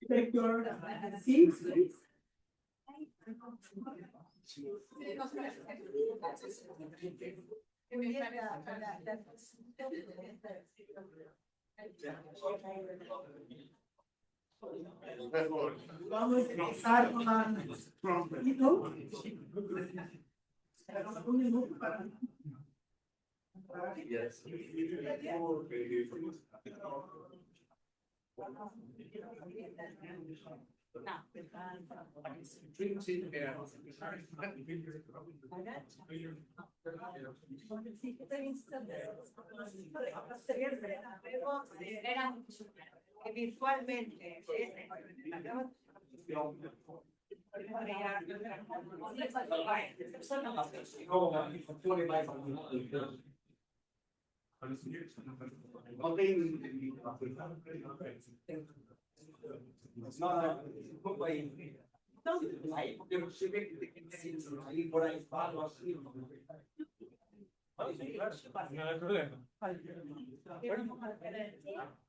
Take your seats, please. Vamos começar com a Keynote. Um minuto para. Virtualmente.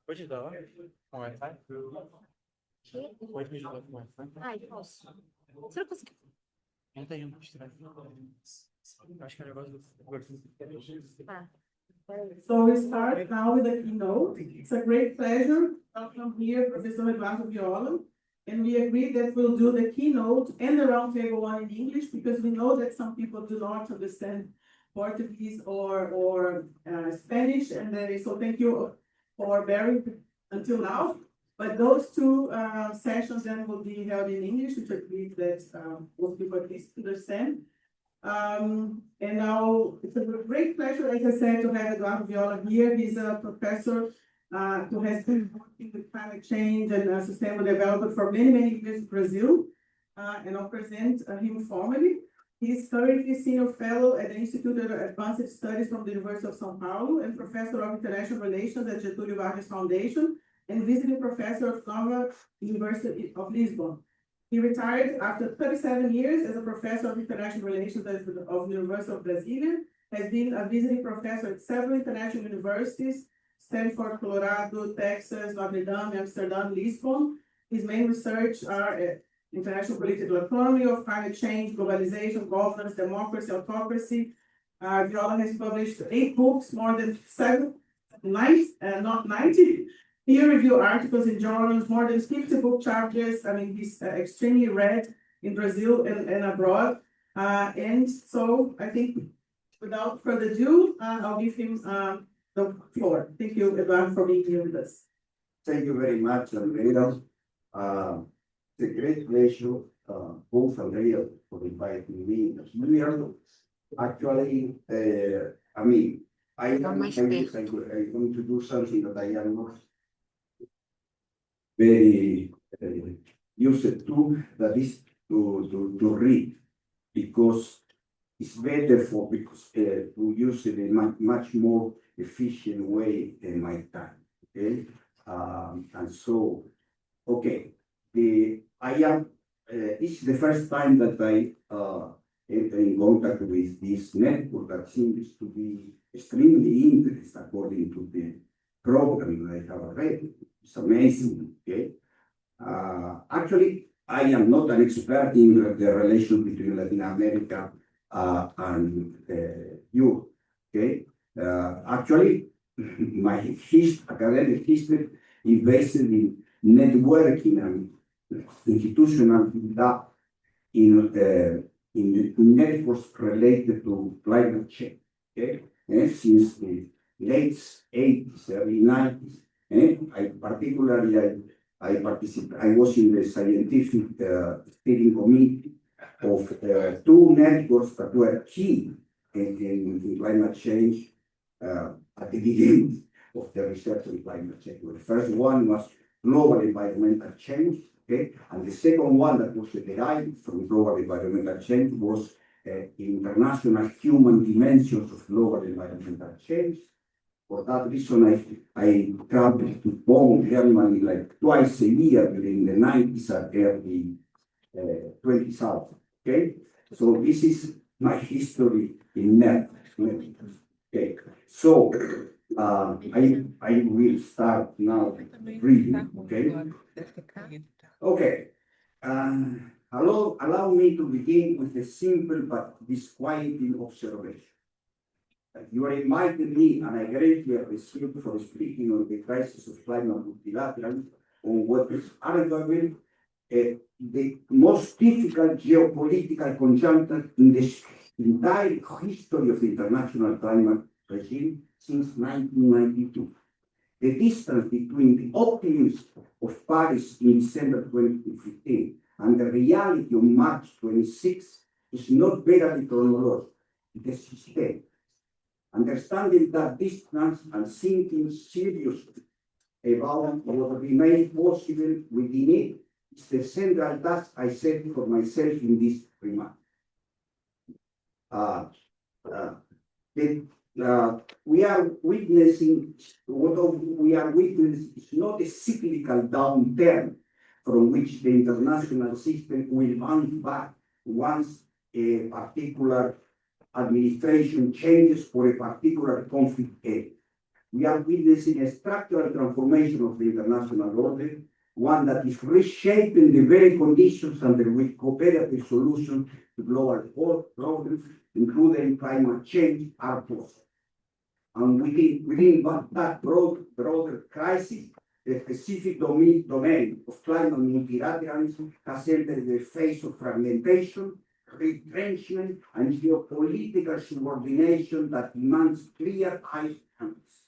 Pode dar com Wi-Fi? Pode me ajudar com Wi-Fi? Ah, eu posso. Você não conseguiu? Não tem um estranho. Acho que é um negócio do. Ah. So we start now with the keynote. It's a great pleasure to welcome here Professor Eduardo Viola. And we agreed that we'll do the keynote and the roundtable one in English because we know that some people do not understand Portuguese or Spanish. And so thank you for bearing until now. But those two sessions then will be held in English, which I believe that most people at least understand. And now it's a great pleasure, as I said, to have Eduardo Viola here. He's a professor who has been working with climate change and sustainable development for many, many years in Brazil. And I'll present him formally. He's currently senior fellow at the Institute of Advanced Studies from the University of São Paulo and professor of international relations at Getúlio Vargas Foundation and visiting professor of Nova University of Lisbon. He retired after 37 years as a professor of international relations of the University of Brasília, has been a visiting professor at several international universities, Stanford, Colorado, Texas, Notre Dame, Amsterdam, Lisbon. His main research are international political economy of climate change, globalization, governance, democracy, autocracy. Viola has published 8 books, more than 90 peer-reviewed articles in journals, more than 50 book chapters. I mean, he's extremely read in Brazil and abroad. And so I think without further ado, I'll give him the floor. Thank you, Eduardo, for being here with us. Thank you very much, Andrea. It's a great pleasure, both Andrea for inviting me here. Actually, I mean, I'm going to do something that I am not very used to, that is to read, because it's better to use it in a much more efficient way in my time. Okay, and so okay, I am. It's the first time that I enter in contact with this network that seems to be extremely interesting according to the program that I have read. It's amazing. Okay, actually, I am not an expert in the relation between Latin America and Europe. Okay, actually, my academic history is based in networking and institutional build-up in networks related to climate change. Okay, since the late 80s, early 90s. I was in the scientific steering committee of 2 networks that were key in climate change at the beginning of the research on climate change. The first one was global environmental change, okay, and the second one that was derived from global environmental change was international human dimensions of global environmental change. For that reason, I traveled to Bonn, Germany, like twice a year during the 90s and early 2000s. Okay, so this is my history in networks. Okay, so I will start now reading, okay? Okay. Allow me to begin with a simple but disquieting observation. You reminded me, and I greatly appreciate for speaking on the crisis of climate multilateral, on what is arguably the most difficult geopolitical conjuncture in the entire history of the international climate regime since 1992. The distance between the optimism of Paris in December 2015 and the reality of March 26 is not merely chronological, it is systemic. Understanding that distance and thinking seriously about what remains possible within it is the central task I set for myself in this remark. We are witnessing, what we are witnessing is not a cyclical downturn from which the international system will bounce back once a particular administration changes for a particular conflict area. We are witnessing a structural transformation of the international order, one that is reshaping the very conditions under which cooperative solutions to global problems, including climate change, are possible. And within that broader crisis, the specific domain of climate multilateralism has entered the phase of fragmentation, retrenchment, and geopolitical subordination that demands clear-eyed hands.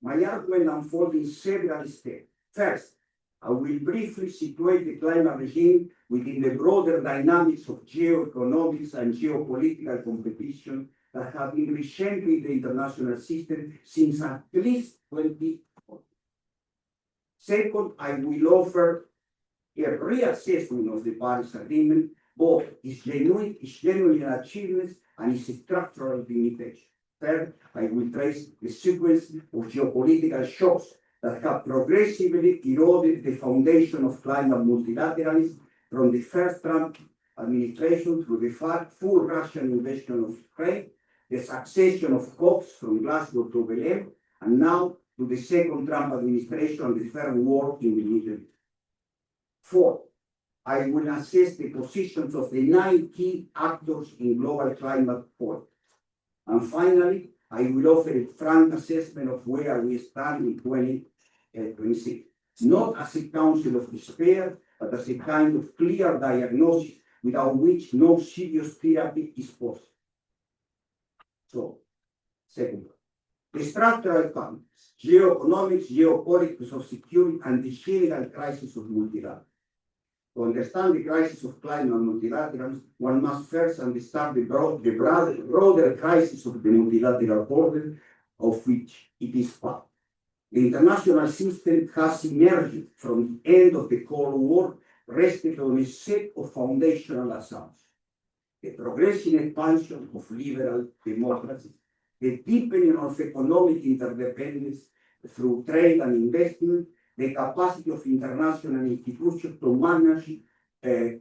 My argument unfolds in several steps. First, I will briefly situate the climate regime within the broader dynamics of geoeconomics and geopolitical competition that have been reshaping the international system since at least 2040. Second, I will offer a reassessment of the Paris Agreement, both its genuine achievements and its structural limitations. Third, I will trace the sequence of geopolitical shocks that have progressively eroded the foundation of climate multilateralism from the first Trump administration through the full Russian invasion of Ukraine, the succession of COPs from Glasgow to Belém, and now to the second Trump administration and the third war in the Middle East. Fourth, I will assess the positions of the 9 key actors in global climate politics. And finally, I will offer a frank assessment of where we stand in 2026, not as a counsel of despair, but as a kind of clear diagnosis without which no serious therapy is possible. So, second, the structural context, geoeconomics, geopolitics of security, and the general crisis of multilateralism. To understand the crisis of climate multilateralism, one must first understand the broader crisis of the multilateral order of which it is part. The international system has emerged from the end of the Cold War, resting on a set of foundational assumptions. The progressive expansion of liberal democracy, the deepening of economic interdependence through trade and investment, the capacity of international institutions to manage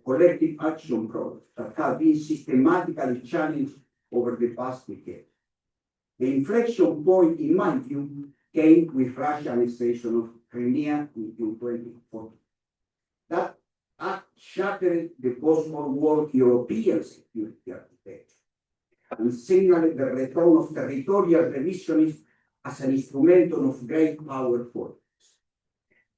collective action programs that have been systematically challenged over the past decade. The inflection point, in my view, came with Russian annexation of Crimea in 2014. That act shattered the post-World War European security architecture and signaled the return of territorial revisionism as an instrument of great power politics.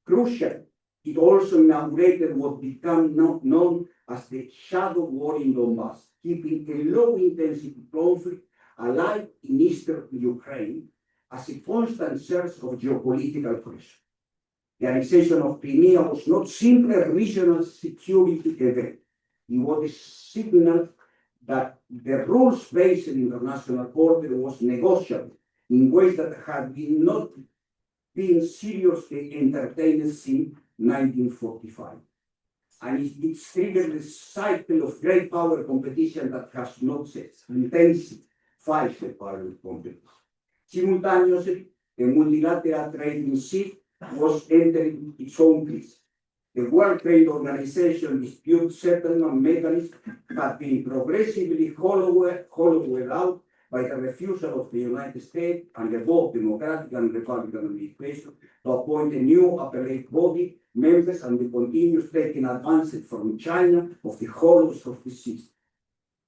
Crucial, it also inaugurated what became known as the shadow war in Donbass, keeping a low-intensity conflict alive in eastern Ukraine as a constant source of geopolitical pressure. The annexation of Crimea was not simply a regional security event. It was a signal that the rules-based international order was negotiable in ways that had been not been seriously entertained since 1945. And it triggered a cycle of great power competition that has not intensified the power competition. Simultaneously, the multilateral trading shift was entering its own crisis. The World Trade Organization dispute settlement mechanism had been progressively hollowed out by the refusal of the United States and both Democratic and Republican administration to appoint a new appellate body members and the continuous taking advantage from China of the hollows of the system.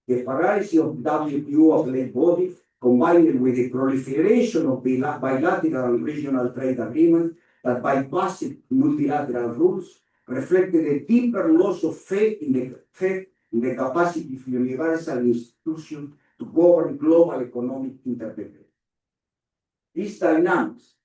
The paralysis of WTO appellate body, combined with the proliferation of bilateral and regional trade agreements that bypassed multilateral rules, reflected a deeper loss of faith in the capacity of universal institutions to govern global economic interdependence. These dynamics,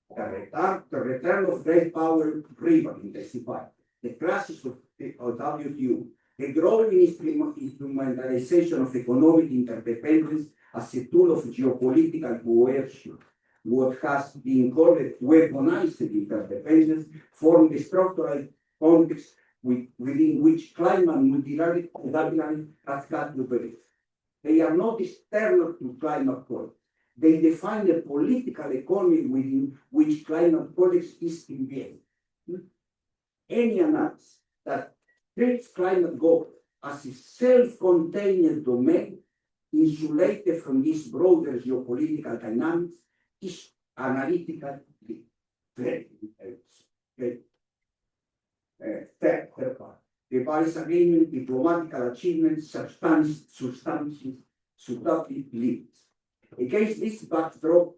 the return of great power rival intensified, the crisis of WTO, the growing instrumentalization of economic interdependence as a tool of geopolitical coercion, what has been called weaponized interdependence, form the structural context within which climate multilateralism has had to operate. They are not external to climate politics. They define the political economy within which climate politics is embedded. Any analysis that treats climate goals as a self-contained domain, insulated from these broader geopolitical dynamics, is analytically very okay. Third part. The Paris Agreement, diplomatic achievements, substantive limits. Against this backdrop,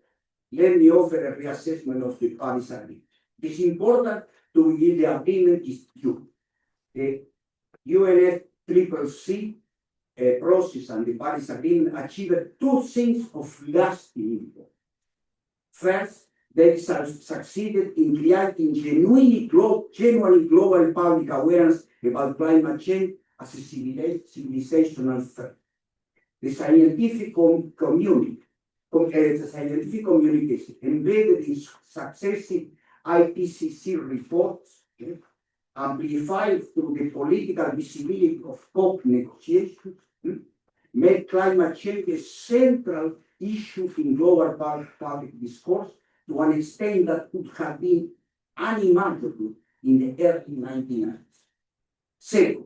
let me offer a reassessment of the Paris Agreement. It is important to begin the agreement is due. The UNFCCC process and the Paris Agreement achieved two things of lasting import. First, they succeeded in creating genuinely global public awareness about climate change as a civilizational threat. The scientific communication embedded in successive IPCC reports, amplified through the political visibility of COP negotiations, made climate change a central issue in global public discourse to an extent that could have been unimaginable in the early 1990s. Second,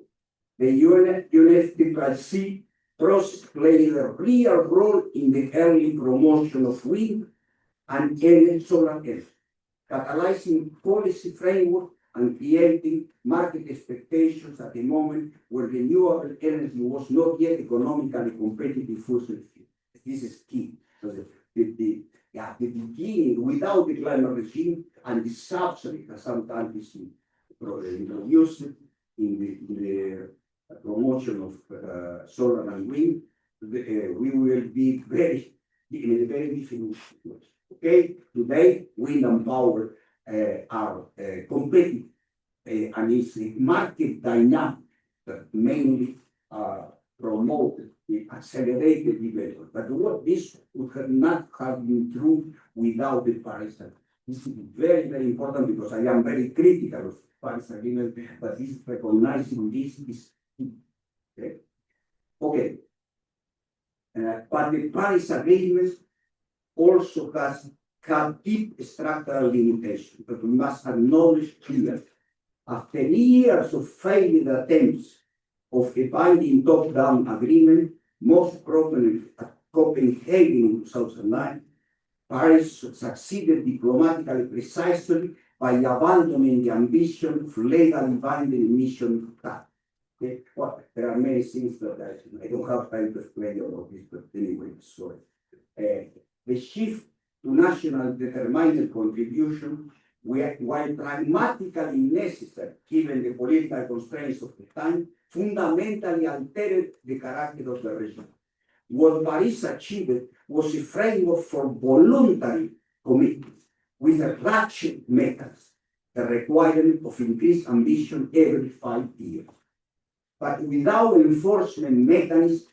the UNFCCC process played a real role in the early promotion of wind and solar energy, catalyzing policy framework and creating market expectations at a moment where renewable energy was not yet economically competitive fossil fuel. This is key. The beginning without the climate regime and the subsidy that sometimes is introduced in the promotion of solar and wind, we will be in a very different situation. Okay, today wind and power are competitive, and it's a market dynamic that mainly promoted the accelerated development. But what this would not have been true without the Paris Agreement. This is very, very important because I am very critical of the Paris Agreement, but this recognizing this is key. Okay. Okay. But the Paris Agreement also has deep structural limitations that we must acknowledge clearly. After years of failed attempts of a binding top-down agreement, most prominently at Copenhagen in 2009, Paris succeeded diplomatically precisely by abandoning the ambition of legally binding emission cuts. Okay? Well, there are many things that I don't have time to explain all of this, but anyway, sorry. The shift to national determined contribution, while pragmatically necessary given the political constraints of the time, fundamentally altered the character of the regime. What Paris achieved was a framework for voluntary commitment with a ratchet mechanism, the requirement of increased ambition every 5 years. But without enforcement mechanism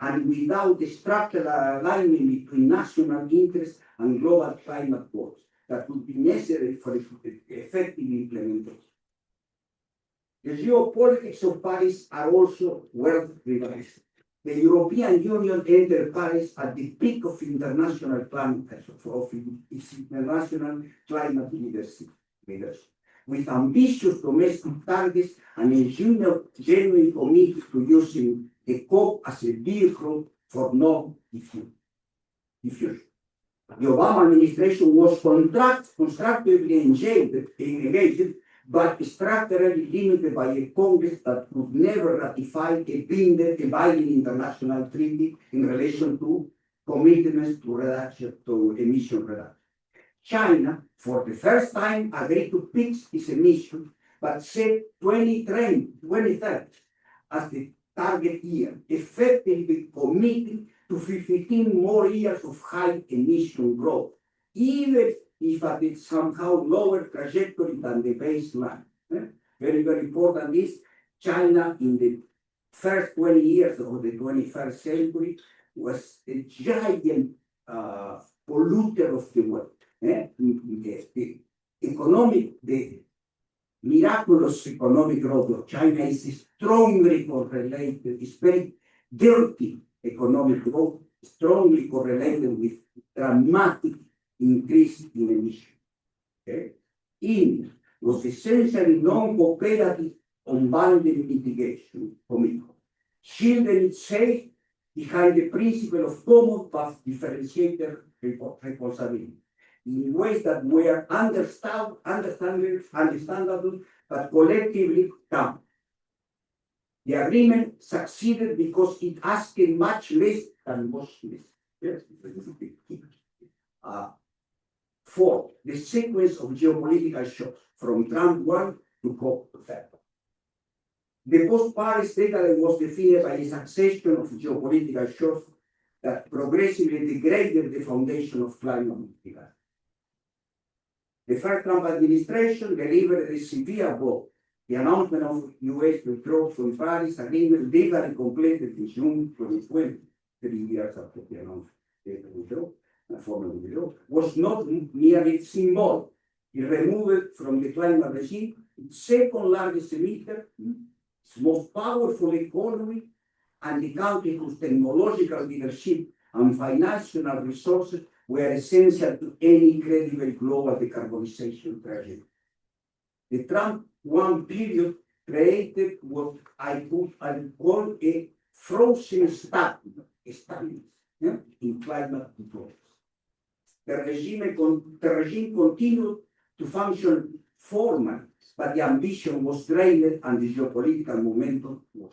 and without the structural alignment between national interests and global climate goals that would be necessary for effective implementation. The geopolitics of Paris are also worth revising. The European Union entered Paris at the peak of international climate, leadership, with ambitious domestic targets and a genuine commitment to using the COP as a vehicle for no diffusion. The Obama administration was constructively engaged, but structurally limited by a Congress that could never ratify a binding international treaty in relation to commitments to emission reduction. China, for the first time, agreed to fix its emissions, but set 2030 as the target year, effectively committing to 15 more years of high emission growth, even if at a somehow lower trajectory than the baseline. Very, very important is China in the first 20 years of the 21st century was a giant polluter of the world. The miraculous economic growth of China is strongly correlated, it's very dirty economic growth, strongly correlated with dramatic increase in emissions. India was essentially non-cooperative on boundary mitigation commitment, shielding itself behind the principle of common but differentiated responsibility in ways that were understandable but collectively common. The agreement succeeded because it asked much less than was necessary. Fourth, the sequence of geopolitical shocks from Trump 1 to COP30. The post-Paris deadline was defined by a succession of geopolitical shocks that progressively degraded the foundation of climate mitigation. The first Trump administration delivered a severe blow. The announcement of US withdrawal from Paris Agreement legally completed in June 2020, 3 years after the announcement, formal withdrawal, was not merely symbolic. It removed from the climate regime its second largest emitter, its most powerful economy, and the country whose technological leadership and financial resources were essential to any credible global decarbonization trajectory. The Trump 1 period created what I call a frozen stagnant in climate control. The regime continued to function formally, but the ambition was drained and the geopolitical momentum was.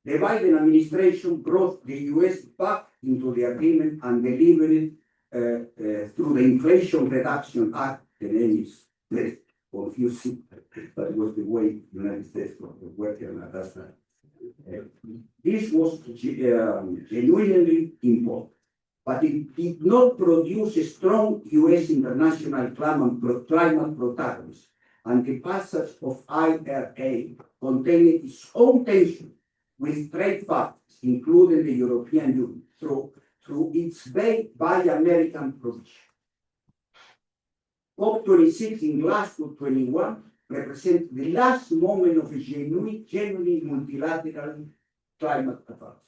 The Biden administration brought the US back into the agreement and delivered it through the Inflation Reduction Act. The name is very confusing, but it was the way the United States was working at that time. This was genuinely important, but it did not produce a strong US international climate protagonist, and the passage of IRA contained its own tension with trade partners, including the European Union, through its Buy American provision. COP26 in Glasgow 21 represents the last moment of a genuinely multilateral climate advance.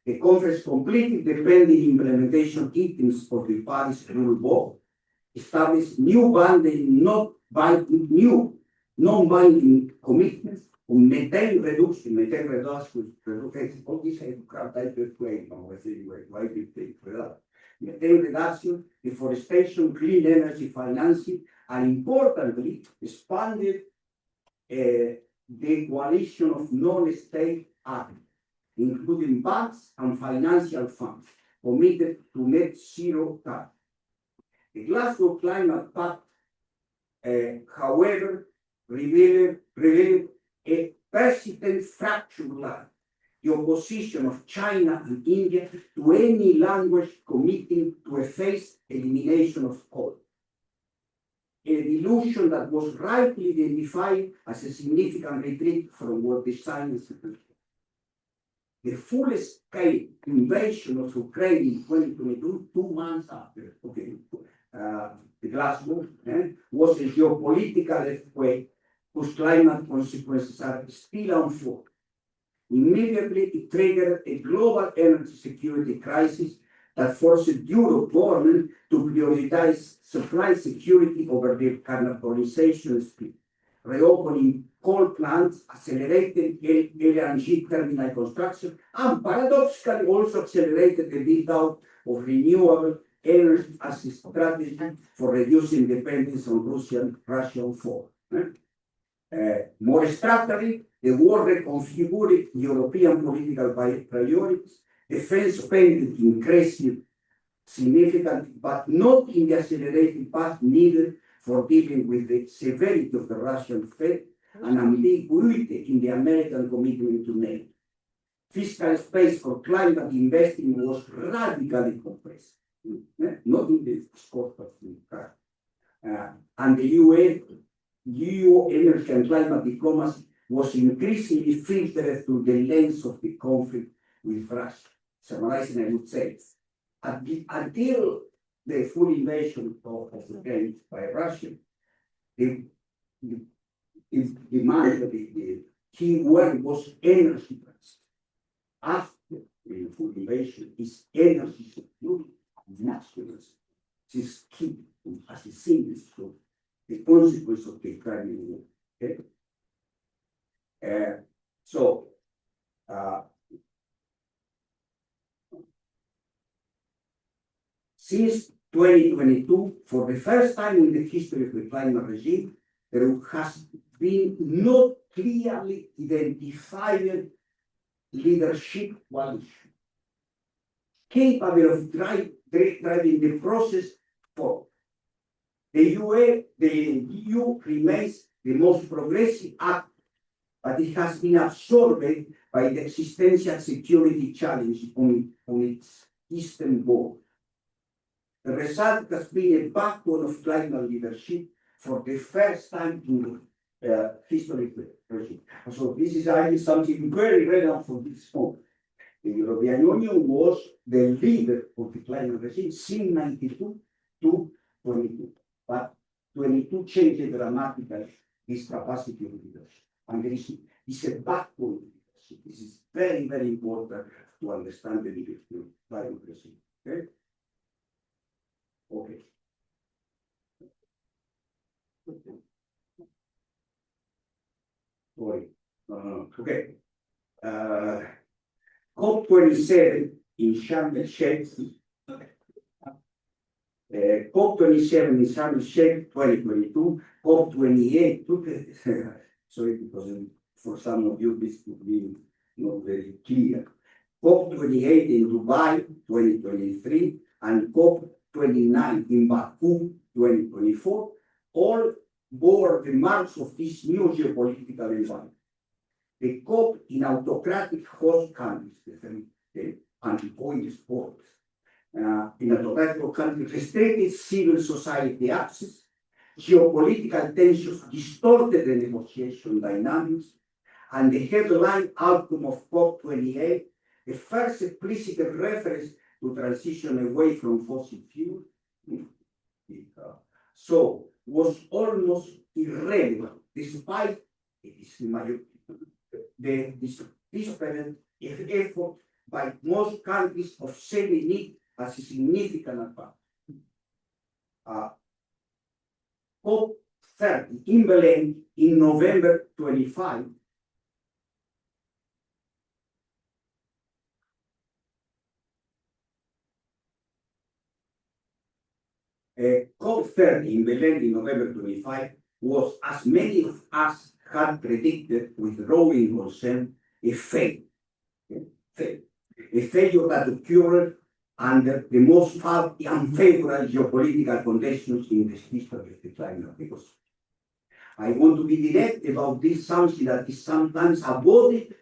The conference completed the pending implementation items of the Paris Rule Book, established new non-binding commitments on methane reduction, methane reduction, deforestation, clean energy financing, and importantly, expanded the coalition of non-state actors, including banks and financial funds, committed to net zero targets. The Glasgow Climate Pact, however, revealed a persistent fractured line, the opposition of China and India to any language committing to a phased elimination of coal, a delusion that was rightly identified as a significant retreat from what the science suggested. The full-scale invasion of Ukraine in 2022, 2 months after the Glasgow, was a geopolitical earthquake whose climate consequences are still unfolding. Immediately, it triggered a global energy security crisis that forced Europe government to prioritize supply security over decarbonization speed, reopening coal plants, accelerated LNG terminal construction, and paradoxically also accelerated the build-out of renewable energy as a strategy for reducing dependence on Russian fuel. More structurally, the war reconfigured European political priorities. Defense spending increased significantly, but not in the accelerated path needed for dealing with the severity of the Russian threat and ambiguity in the American commitment to NATO. Fiscal space for climate investing was radically compressed, not in the scope of the and the EU energy and climate diplomacy was increasingly filtered through the lens of the conflict with Russia. Summarizing, I would say, until the full invasion of Ukraine by Russia, the key word was energy price. After the full invasion is energy security, national. This is key as a single so the consequence of the Ukrainian war. Okay? Since 2022, for the first time in the history of the climate regime, there has been not clearly identified leadership coalition capable of driving the process forward. The EU remains the most progressive actor, but it has been absorbed by the existential security challenge on its eastern border. The result has been a backbone of climate leadership for the first time in the history of the regime. So this is actually something very relevant for this moment. The European Union was the leader of the climate regime since 1992 to 22. But 22 changed dramatically this capacity of leadership. And there is a backbone of leadership. This is very, very important to understand the leadership of climate regime. Okay? Okay. Sorry. Okay. COP27 in Sharm el-Sheikh. COP27 in Sharm el-Sheikh 2022. COP28. Sorry, because for some of you this could be not very clear. COP28 in Dubai 2023 and COP29 in Baku 2024, all bore the marks of this new geopolitical environment. The COP in autocratic host countries, the anti-oil sports, in autocratic countries, restricted civil society access, geopolitical tensions distorted the negotiation dynamics, and the headline outcome of COP28, the first explicit reference to transition away from fossil fuels, so was almost irrelevant, despite the disparate effort by most countries of saving it as a significant advantage. COP30 in Belém in November 25. COP30 in Belém in November 25 was, as many of us had predicted with growing concern, a failure. A failure that occurred under the most unfavorable geopolitical conditions in the history of the climate. Because I want to be direct about this, something that is sometimes avoided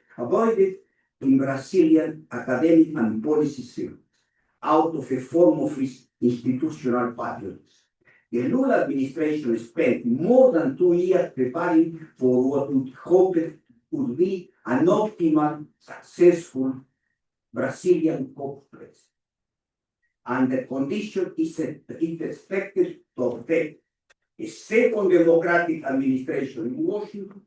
in Brazilian academic and policy circles, out of a form of institutional patriotism. The Lula administration spent more than 2 years preparing for what would hope would be an optimal, successful Brazilian COP presidency. And the condition is expected to obtain a second democratic administration in Washington,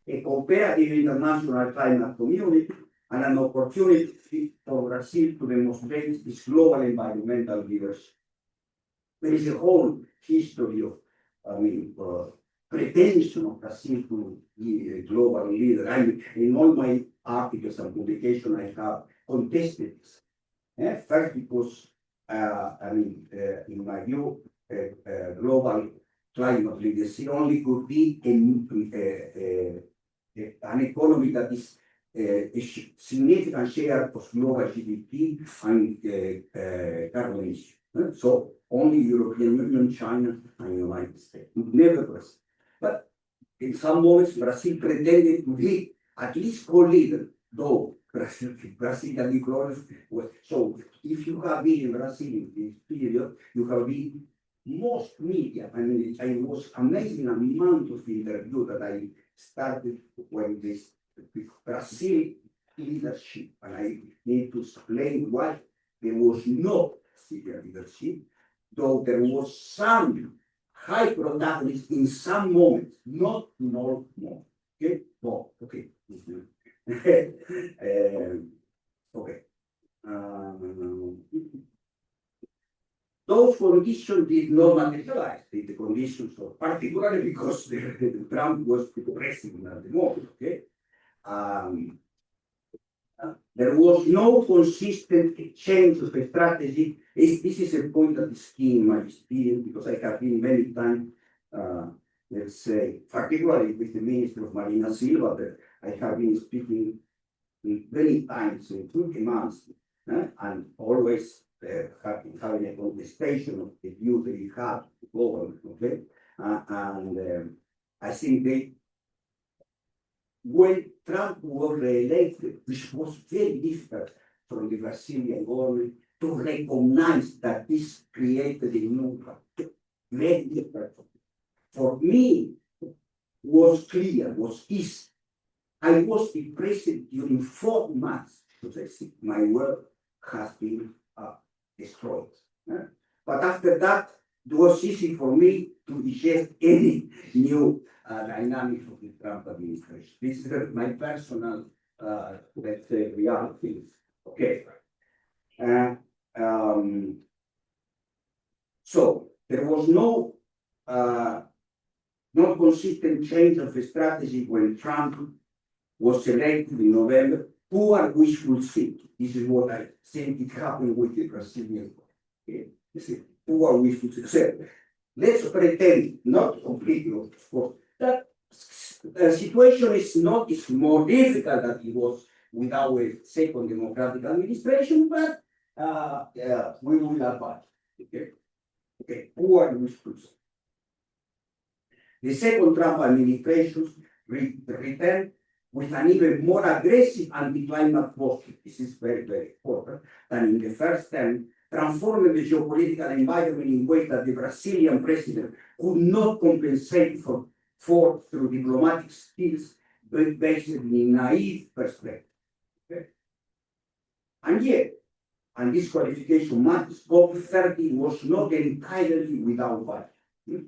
a comparative international climate community, and an opportunity for Brazil to demonstrate its global environmental leadership. There is a whole history of pretension of Brazil to be a global leader. In all my articles and publications, I have contested this. First, because in my view, global climate leadership only could be an economy that is a significant share of global GDP and carbon emissions. So only European Union, China, and United States. Never Brazil. But in some moments, Brazil pretended to be at least co-leader, though Brazilian diplomacy. So if you have been in Brazil in this period, you have been most media. I mean, I was amazing amount of interview that I started when this Brazil leadership, and I need to explain why there was no Brazilian leadership, though there was some high protagonist in some moments, not in all moments. Okay? Oh, okay. Okay. Those conditions did not materialize, the conditions, particularly because Trump was the president at the moment. Okay? There was no consistent change of the strategy. This is a point that is key in my experience, because I have been many times, let's say, particularly with the Minister of Marina Silva, that I have been speaking many times in 20 months, and always having a contestation of the view that he had the government. Okay? I think when Trump was re-elected, which was very difficult from the Brazilian government to recognize that this created a new, very difficult. For me, was clear, was easy. I was the president during 4 months, because I think my work has been destroyed. But after that, it was easy for me to digest any new dynamics of the Trump administration. This is my personal, let's say, reality. Okay. So there was no consistent change of the strategy when Trump was elected in November. Poor wishful thinking. This is what I think it happened with the Brazilian. Okay. Poor wishful thinking. So, let's pretend, not completely, of course, that the situation is more difficult than it was without a second democratic administration, but we will advance. Okay. Okay. Poor wishful thinking. The second Trump administration returned with an even more aggressive anti-climate posture. This is very, very important. Than in the first term, transforming the geopolitical environment in ways that the Brazilian president could not compensate for through diplomatic skills based in naive perspective. Okay? And yet, and this qualification matters, COP30 was not entirely without value.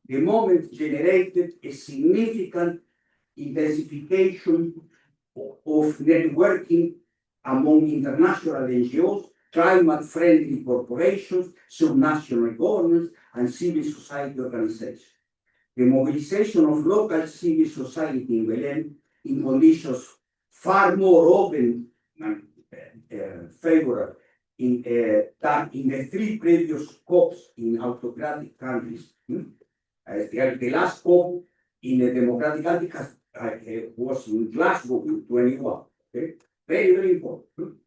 The moment generated a significant intensification of networking among international NGOs, climate-friendly corporations, subnational governments, and civil society organizations. The mobilization of local civil society in Belém in conditions far more open and favorable than in the 3 previous COPs in autocratic countries. The last COP in a democratic country was in Glasgow in 21. Okay? Very, very important.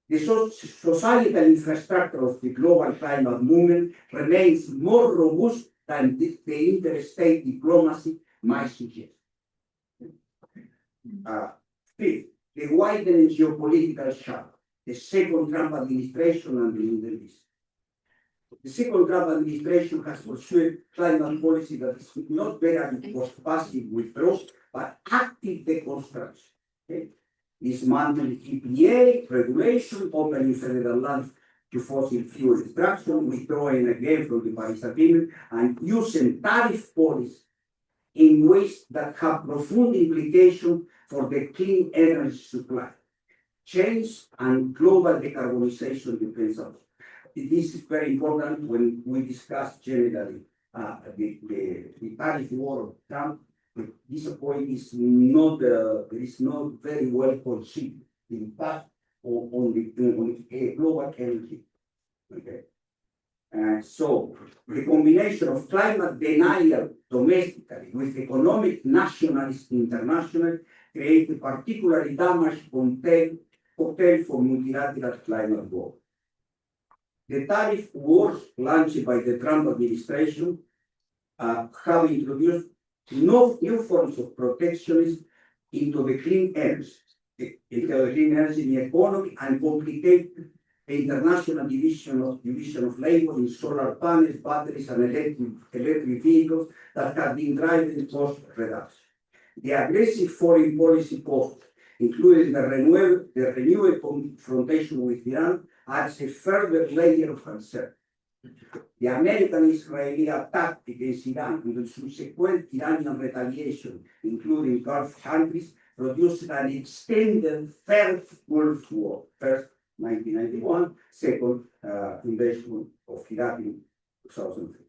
The societal infrastructure of the global climate movement remains more robust than the interstate diplomacy might suggest. Fifth, the widening geopolitical shock, the second Trump administration and the Middle East. The second Trump administration has pursued climate policy that is not merely passive withdrawal, but active deconstruction. Okay? Dismantling EPA regulation, opening federal lands to fossil fuel extraction, withdrawing again from the Paris Agreement, and using tariff policy in ways that have profound implications for the clean energy supply. Change and global decarbonization depends on. This is very important when we discuss generally the tariff war of Trump, this point is not very well conceived. The impact on the global energy. Okay. And so the combination of climate denial domestically with economic nationalism international create a particularly damaged cocktail for multilateral climate goals. The tariff wars launched by the Trump administration have introduced new forms of protectionism into the clean energy, in the economy, and complicate the international division of labor in solar panels, batteries, and electric vehicles that have been driving cost reduction. The aggressive foreign policy posture, including the renewed confrontation with Iran, adds a further layer of concern. The American-Israeli attack against Iran and the subsequent Iranian retaliation, including Gulf countries, produced an extended third Gulf War. First, 1991, second, invasion of Iraq in 2003.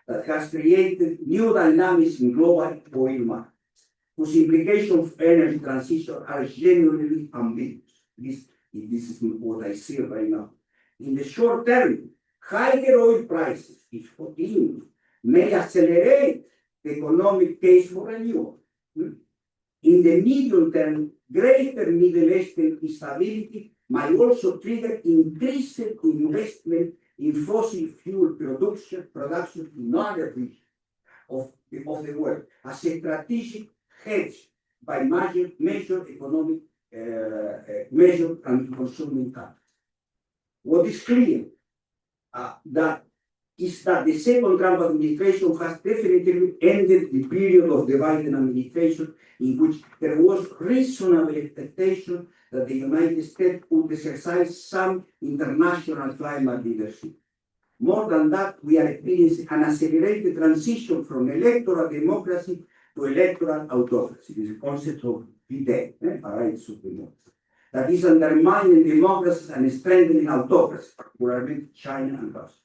That has created new dynamics in global oil markets, whose implications of energy transition are genuinely ambiguous. This is what I see right now. In the short term, higher oil prices, if continued, may accelerate the economic case for renewal. In the medium term, greater Middle Eastern instability might also trigger increased investment in fossil fuel production in other regions of the world as a strategic hedge by major economic measure and consuming countries. What is clear that the second Trump administration has definitely ended the period of the Biden administration in which there was reasonable expectation that the United States would exercise some international climate leadership. More than that, we are experiencing an accelerated transition from electoral democracy to electoral autocracy. This is the concept of VDE, rights of democracy, that is undermining democracy and strengthening autocracy, particularly China and Russia.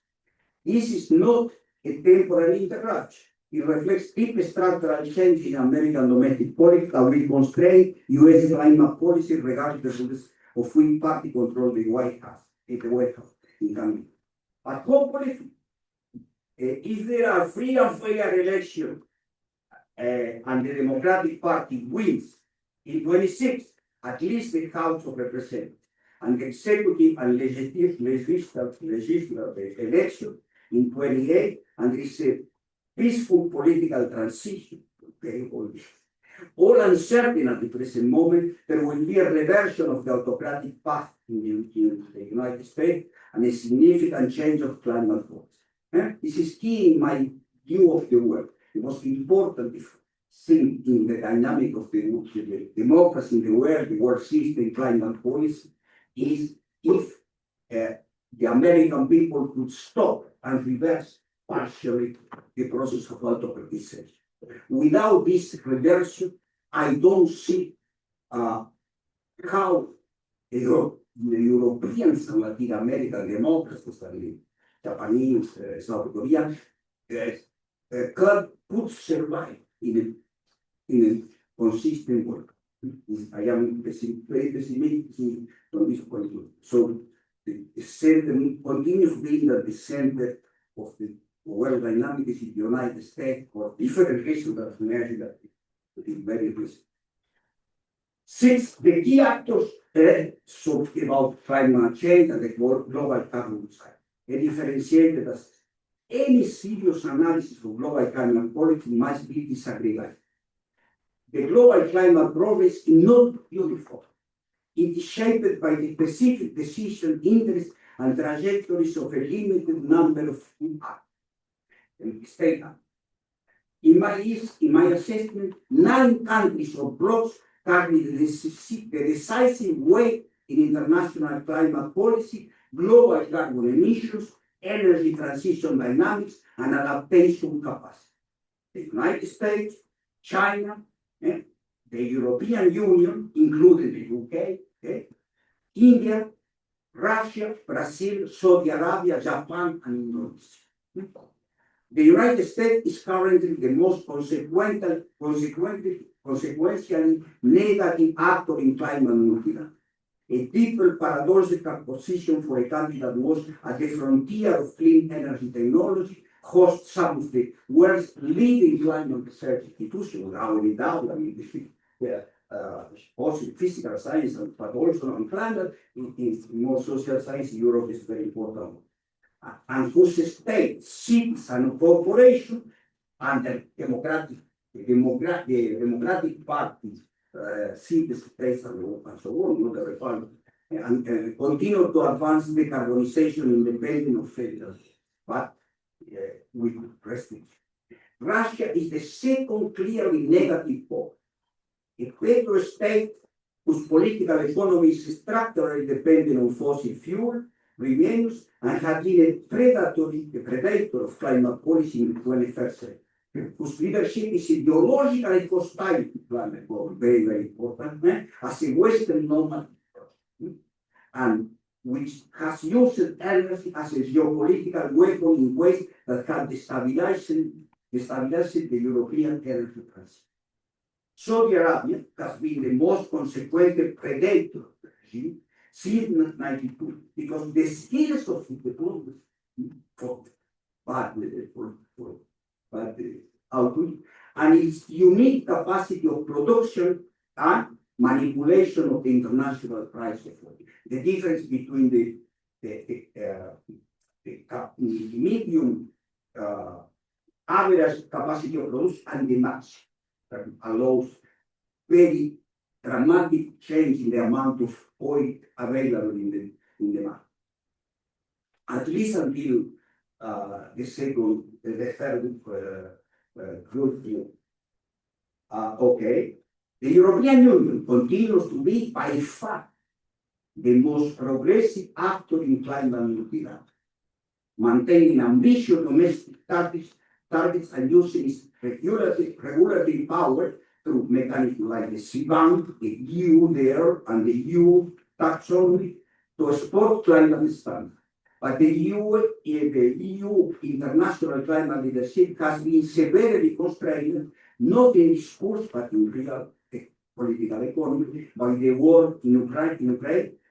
This is not a temporary interruption. It reflects deep structural change in American domestic politics that will constrain U.S. climate policy regardless of which party controls the White House in coming. But hopefully, if there are free and fair elections and the Democratic Party wins in 26, at least the House of Representatives, and the executive and legislative election in 28, and there is a peaceful political transition. Okay, all uncertain at the present moment, there will be a reversion of the autocratic path in the United States and a significant change of climate policy. This is key in my view of the world. The most important thing in the dynamic of the democracy in the world system, climate policy, is if the American people could stop and reverse partially the process of autocratization. Without this reversion, I don't see how the Europeans and Latin American democracies, and the Japanese, South Koreans, could survive in a consistent way. I am very pessimistic on this point. So the center continues being at the center of the world dynamics in the United States for different reasons that emerged that is very recent. Six, the key actors talk about climate change and the global carbon cycle. They differentiated as any serious analysis of global climate policy must be disaggregated. The global climate problem is not uniform. It is shaped by the specific decision, interests, and trajectories of a limited number of states. In my assessment, 9 countries or blocks carry the decisive weight in international climate policy, global carbon emissions, energy transition dynamics, and adaptation capacity. The United States, China, the European Union, including the UK, India, Russia, Brazil, Saudi Arabia, Japan, and Indonesia. The United States is currently the most consequentially negative actor in climate multilateral. A deeper paradoxical position for a country that was at the frontier of clean energy technology, hosts some of the world's leading climate research institutions, without any doubt. I mean, also physical science, but also on climate, in more social science, Europe is very important. And whose state, cities, and corporations, and the Democratic Party, cities, states, and so on, not the Republic, and continue to advance decarbonization independent of federal, but with restrictions. Russia is the second clearly negative pole. A petro state whose political economy is structurally dependent on fossil fuel remains and has been a predator of climate policy in the 21st century, whose leadership is ideologically hostile to climate goals, very, very important, as a Western normative, and which has used energy as a geopolitical weapon in ways that have destabilized the European energy crisis. Saudi Arabia has been the most consequent predator of the regime since 1992, because the skills of the diplomats for output and its unique capacity of production and manipulation of the international price of oil. The difference between the medium average capacity of production and the max allows very dramatic change in the amount of oil available in the market. At least until the third group view. Okay. The European Union continues to be by far the most progressive actor in climate multilateral, maintaining ambitious domestic targets and using its regulatory power through mechanisms like the CBAM, the EULAS, and the EU taxonomy to support climate standards. But the EU international climate leadership has been severely constrained, not in discourse, but in real political economy, by the war in Ukraine,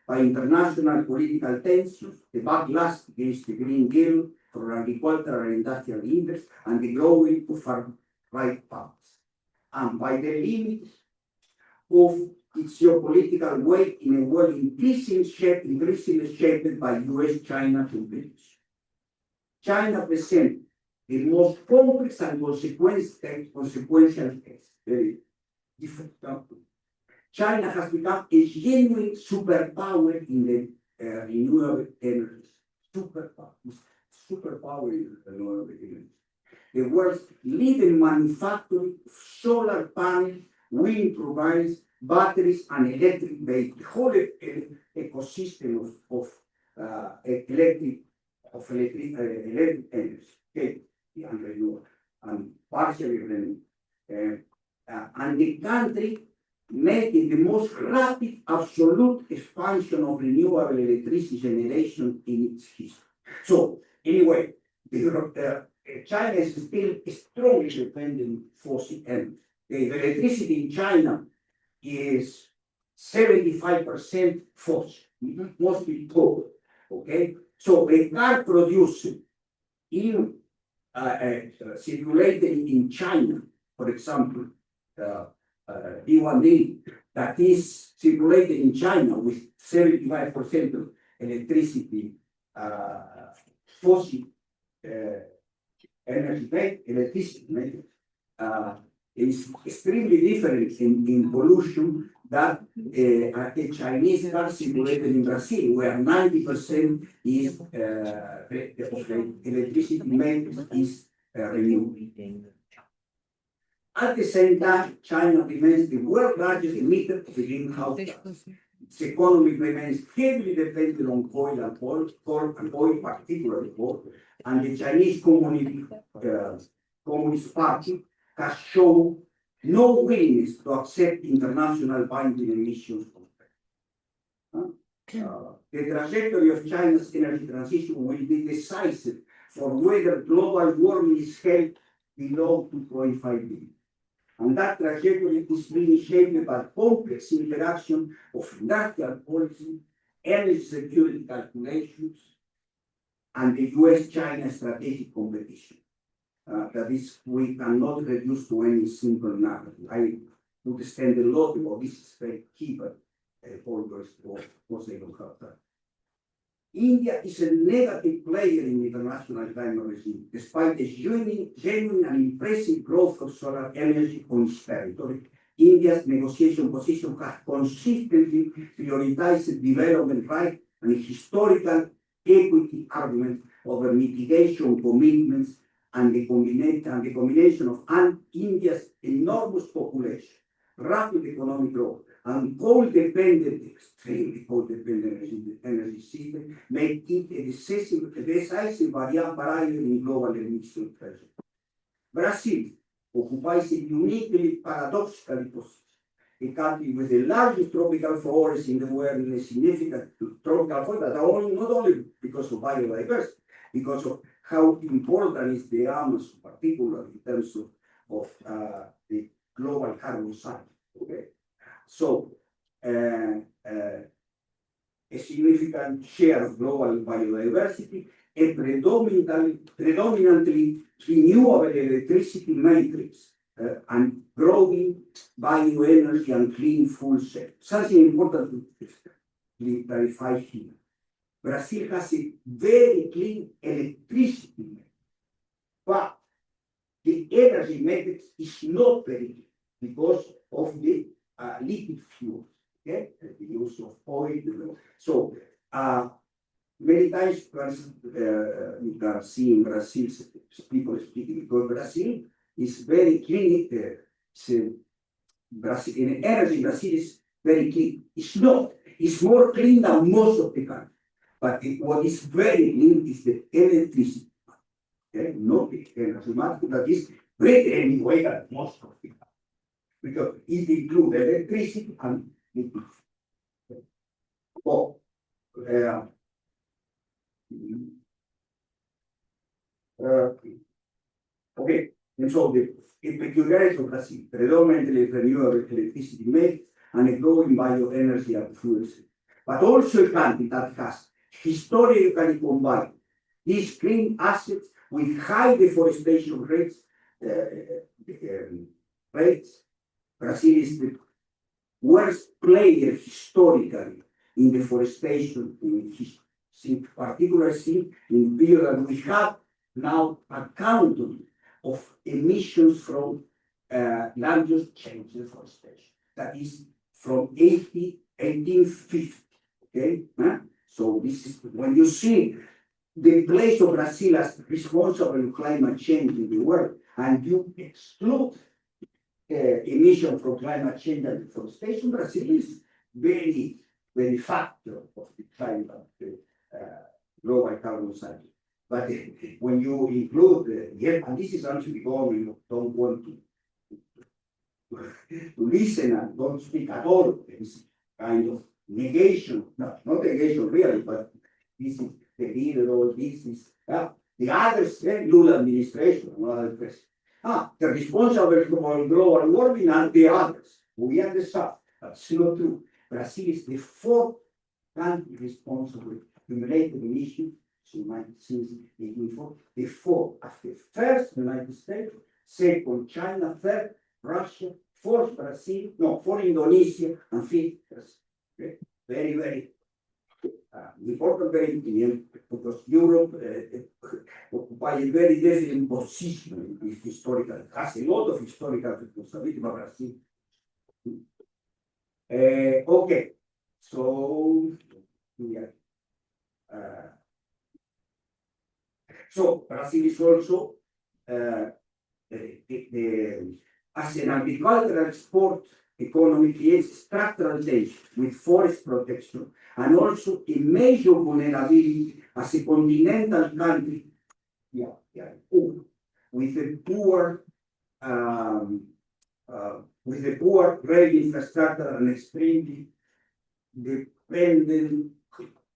by international political tensions, the backlash against the Green Deal for agricultural and industrial interests, and the growing far-right powers, and by the limits of its geopolitical weight in a world increasingly shaped by US-China competition. China presents the most complex and consequential case. Very different. China has become a genuine superpower in the renewable energy. Superpower in renewable energy. The world's leading manufacturing of solar panels, wind turbines, batteries, and electric vehicles. The whole ecosystem of electric energy, okay, and renewable, and partially renewable. And the country making the most rapid absolute expansion of renewable electricity generation in its history. So, anyway, China is still strongly dependent on fossil energy. The electricity in China is 75% fossil, mostly coal. Okay, so they are producing in circulated in China, for example, D1D that is circulated in China with 75% of electricity, fossil energy, electricity, is extremely different in pollution that a Chinese car circulated in Brazil, where 90% is of the electricity made is renewable. At the same time, China remains the world's largest emitter of greenhouse gases. Its economy remains heavily dependent on coal, particularly coal, and the Chinese Communist Party has shown no willingness to accept international binding emissions. The trajectory of China's energy transition will be decisive for whether global warming is held below 2.5 degrees. And that trajectory is being shaped by complex interaction of industrial policy, energy security calculations, and the US-China strategic competition. That is, we cannot reduce to any simple narrative. I would stand a lot about this is very key, but always, of course, I don't have that. India is a negative player in international climate regime, despite the genuine and impressive growth of solar energy on its territory. India's negotiation position has consistently prioritized development right and historical equity argument over mitigation commitments and the combination of India's enormous population, rapid economic growth, and extremely coal-dependent energy system make it a decisive variable in global emission pressure. Brazil occupies a uniquely paradoxical position, a country with the largest tropical forests in the world and a significant tropical forest that are not only because of biodiversity, because of how important is the Amazon, particularly in terms of the global carbon cycle. Okay, so a significant share of global biodiversity, a predominantly renewable electricity matrix, and growing bioenergy and clean fuel sector. Something important to clarify here. Brazil has a very clean electricity matrix, but the energy matrix is not very clean because of the liquid fuels, okay? The use of oil. So many times you can see in Brazil people speaking because Brazil is very clean. Brazil in energy, Brazil is very clean. It's not. It's more clean than most of the country. But what is very clean is the electricity. Okay, not the energy market that is very anyway than most of the country. Because it includes electricity and liquid. Oh, okay, and so the peculiarity of Brazil, predominantly renewable electricity made and a growing bioenergy and fuels, but also a country that has historically combined these green assets with high deforestation rates. Brazil is the worst player historically in deforestation in history, particularly in the period that we have now accounted of emissions from land use change deforestation. That is from 1850. Okay, so this is when you see the place of Brazil as responsible for climate change in the world, and you exclude emission from climate change and deforestation, Brazil is very, very factor of the climate global carbon cycle. But when you include, and this is actually going, don't want to listen and don't speak at all, this kind of negation, not negation really, but this is the leader, all this is, the others, Lula administration, another president. The responsible for global warming are the others. We understand. That's not true. Brazil is the fourth country responsible for accumulated emissions since 1884. The fourth after first United States, second China, third Russia, fourth Brazil, no, fourth Indonesia, and fifth Brazil. Okay? Very, very important, very important, because Europe occupies a very different position in historical, has a lot of historical responsibility, but Brazil. Okay, so yeah. So Brazil is also as an agricultural export economy creates structural tension with forest protection and also a major vulnerability as a continental country, with a poor rail infrastructure and extremely dependent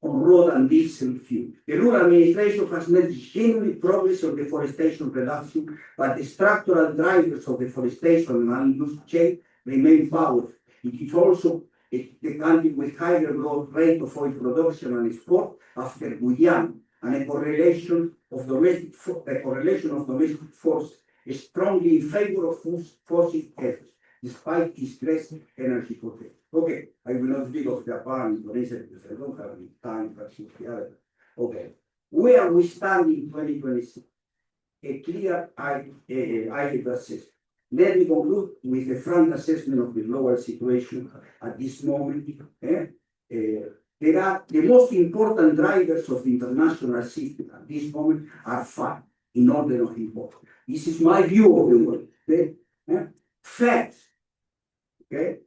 on road and diesel fuel. The rural administration has made genuine progress on deforestation reduction, but the structural drivers of deforestation and land use change remain powerful. It is also the country with higher growth rate of oil production and export after Guyana, and a correlation of domestic force is strongly in favor of fossil fuels, despite its great energy potential. Okay, I will not speak of Japan, Indonesia, because I don't have any time, but okay. Where we stand in 2026? A clear-eyed assessment. Let me conclude with a frank assessment of the global situation at this moment. There are the most important drivers of the international system at this moment are five in order of importance. This is my view of the world. Okay? Facts. Okay?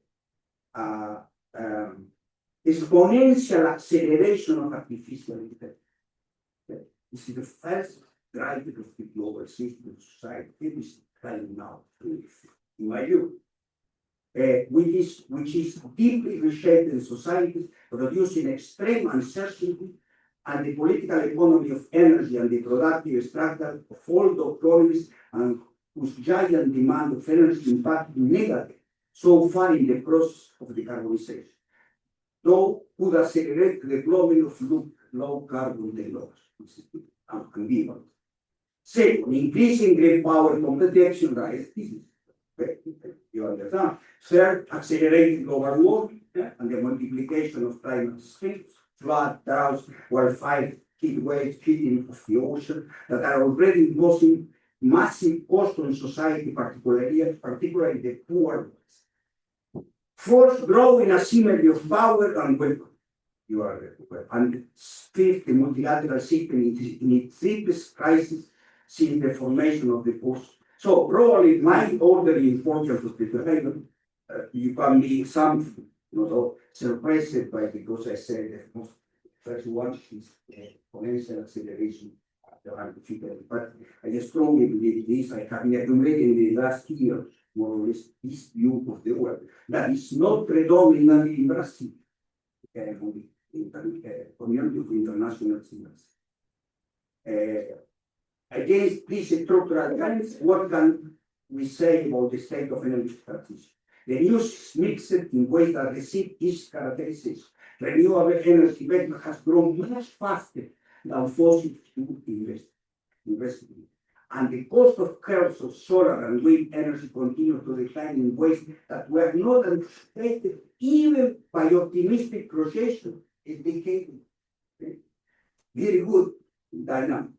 Exponential acceleration of artificial intelligence. Okay? This is the first driver of the global system society. It is right now, in my view. Which is deeply reshaping societies, producing extreme uncertainty, and the political economy of energy and the productive structure of all the economies, and whose giant demand of energy impact negatively so far in the process of decarbonization, though could accelerate the deployment of low carbon technologies, which is unbelievable. Second, increasing grid power competition rights. You understand? Third, accelerating global warming and the multiplication of climate extremes, flood, droughts, wildfire, heat waves, heating of the ocean that are already imposing massive cost on society, particularly the poor ones. Fourth, growing asymmetry of power and wealth. You are and fifth, the multilateral system in its deepest crisis since the formation of the post. So probably my orderly importance of the driver, you can be some surprised by, because I said that most first one is exponential acceleration. But I strongly believe this. I have accumulated in the last year more or less this view of the world that is not predominantly in Brazil, community of international citizens. Against these structural trends, what can we say about the state of energy transition? The news is mixed in ways that receive each characterization. Renewable energy vector has grown much faster than fossil fuel investment. And the cost of curves of solar and wind energy continue to decline in ways that were not anticipated even by optimistic projections a decade ago. Very good dynamic.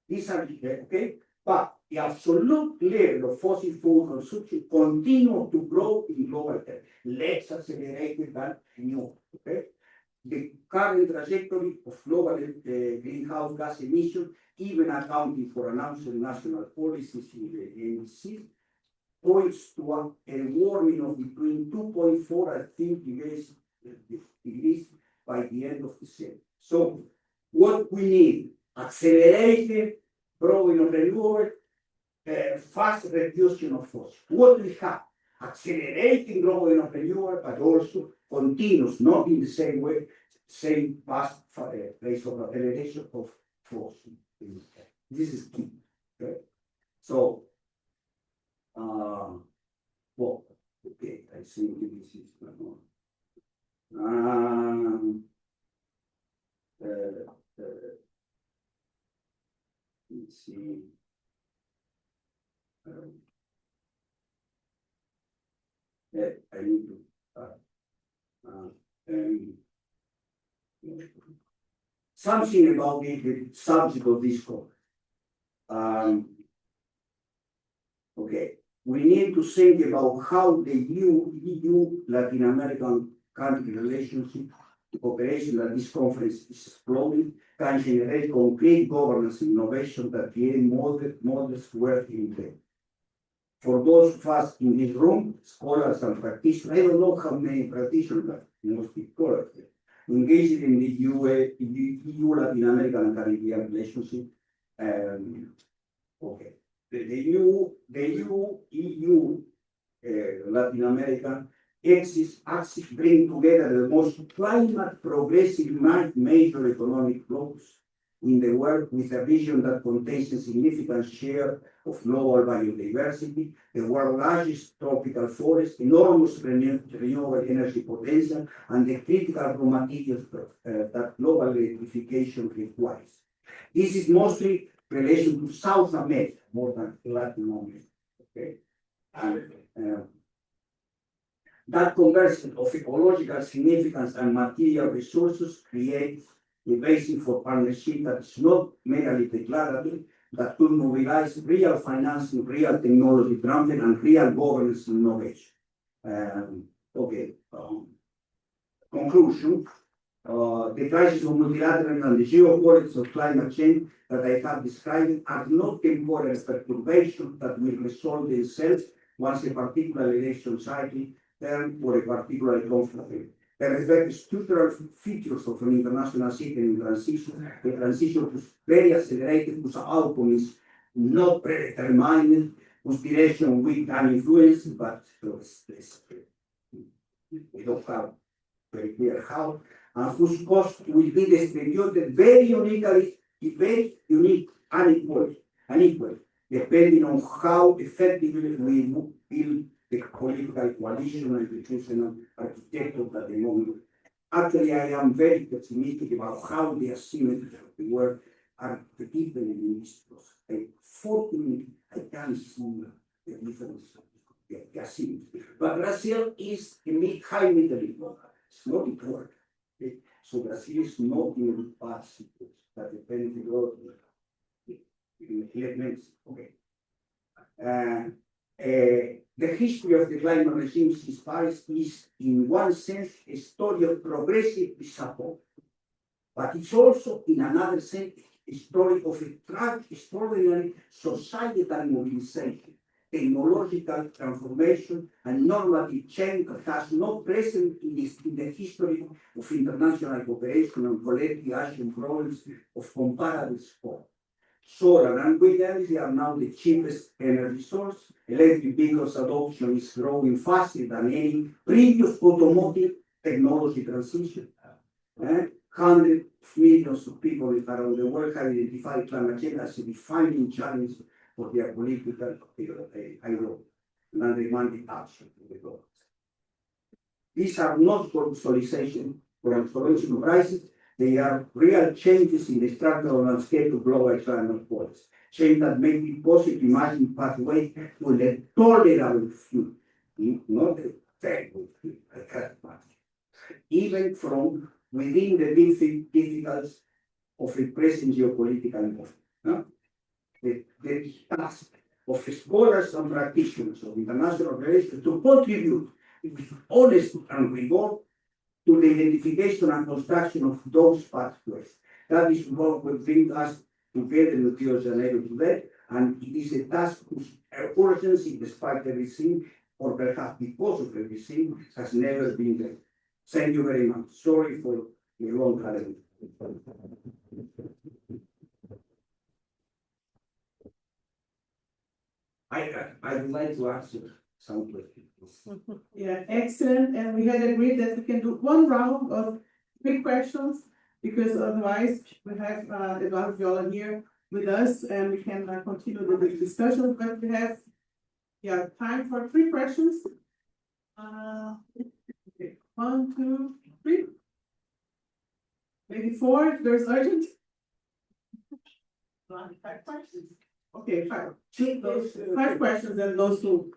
These are okay, but the absolute level of fossil fuel consumption continues to grow in global terms, less accelerated than renewable. Okay, the current trajectory of global greenhouse gas emissions, even accounting for announced national policies in the NEC, points to a warming of between 2.4 and 3 degrees by the end of the century. So, what we need? Accelerated growing of renewable, fast reduction of fossil. What we have? Accelerating growing of renewable, but also continuous, not in the same way, same fast pace of acceleration of fossil. This is key. Okay? So, well, okay, I think this is let's see. I need to something about the subject of this call. Okay, we need to think about how the EU Latin American country relationship cooperation that this conference is exploring can generate concrete governance innovation that create models worth in. For those of us in this room, scholars and practitioners, I don't know how many practitioners, but most scholars, engaged in the EU Latin American and Caribbean relationship. Okay, the EU Latin American axis bring together the most climate progressive major economic blocs in the world with a vision that contains a significant share of global biodiversity, the world's largest tropical forest, enormous renewable energy potential, and the critical raw materials that global electrification requires. This is mostly relation to South America more than Latin America. Okay? And, that conversion of ecological significance and material resources creates a basis for partnership that is not merely declarative, that could mobilize real financing, real technology transfer, and real governance innovation. Conclusion. The crisis of multilateral and the geopolitics of climate change that I have described are not temporary perturbations that will resolve themselves once a particular election cycle turns for a particular conflict. They reflect structural features of an international system in transition, a transition whose very accelerated, whose outcome is not predetermined, whose direction we can influence, but we don't have very clear how, and whose cost will be distributed very unique, unequal, depending on how effectively we build the political coalition and institutional architecture at the moment. Actually, I am very pessimistic about how the asymmetries of the world are particularly in this process. Fortunately, I can see the difference of the asymmetry. But Brazil is a high middle income. It's not important. Okay? So Brazil is not in the bad situation that depends on the elements. Okay. The history of the climate regimes in Paris is, in one sense, a story of progressive disappointment, but it's also, in another sense, a story of extraordinary societal mobilization, technological transformation, and normative change that has no precedent in the history of international cooperation and collective action problems of comparable scope. Solar and wind energy are now the cheapest energy source. Electric vehicles adoption is growing faster than any previous automotive technology transition. Hundreds of millions of people around the world have identified climate change as a defining challenge for their political and demanding action in the world. These are not solutions for solution crisis. They are real changes in the structural landscape of global climate policy. Change that may be possible to imagine pathway to a tolerable future, not a terrible future, even from within the difficulties of a present geopolitical movement. No? The task of scholars and practitioners of international relations to contribute with honesty and rigor to the identification and construction of those pathways. That is what will bring us together in Rio de Janeiro today, and it is a task whose urgency, despite everything, or perhaps because of everything, has never been there. Thank you very much. Sorry for the long time. I would like to answer some questions. Yeah, excellent. And we had agreed that we can do one round of quick questions because otherwise we have Eduardo Viola here with us and we can continue the discussion. But we have time for 3 questions. Okay. 1, 2, 3. Maybe 4 if there's urgent. 5 questions. Okay, 5. Those 5 questions and those who